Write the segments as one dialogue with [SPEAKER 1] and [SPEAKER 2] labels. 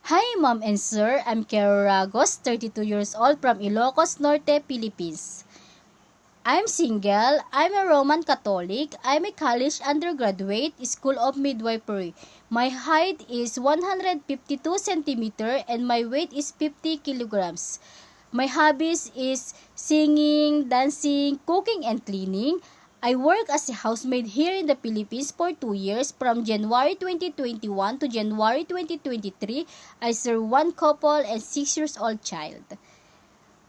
[SPEAKER 1] Hi, Mom and Sir. I'm Kero Ragos, 32 years old from Ilocos Norte, Philippines. I'm single. I'm a Roman Catholic. I'm a college undergraduate, School of Midwifery. My height is 152 centimeter and my weight is 50 kilograms. My hobbies is singing, dancing, cooking, and cleaning. I work as a housemaid here in the Philippines for 2 years. From January 2021 to January 2023, I serve one couple and 6 years old child.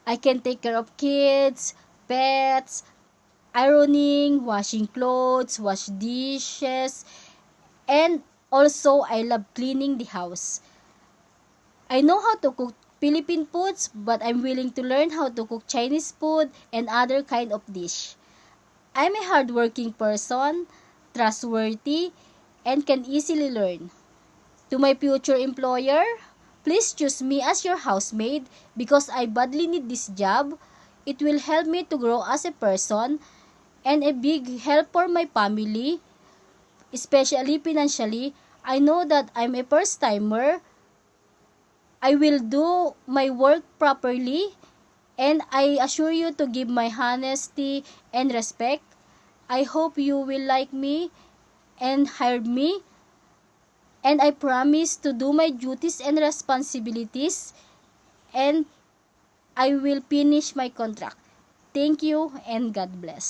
[SPEAKER 1] I can take care of kids, pets, ironing, washing clothes, wash dishes, and also I love cleaning the house. I know how to cook Philippine foods, but I'm willing to learn how to cook Chinese food and other kind of dish. I'm a hardworking person, trustworthy, and can easily learn. To my future employer, please choose me as your housemaid because I badly need this job. It will help me to grow as a person and a big help for my family, especially financially. I know that I'm a first timer. I will do my work properly and I assure you to give my honesty and respect. I hope you will like me and hire me, and I promise to do my duties and responsibilities, and I will finish my contract. Thank you and God bless.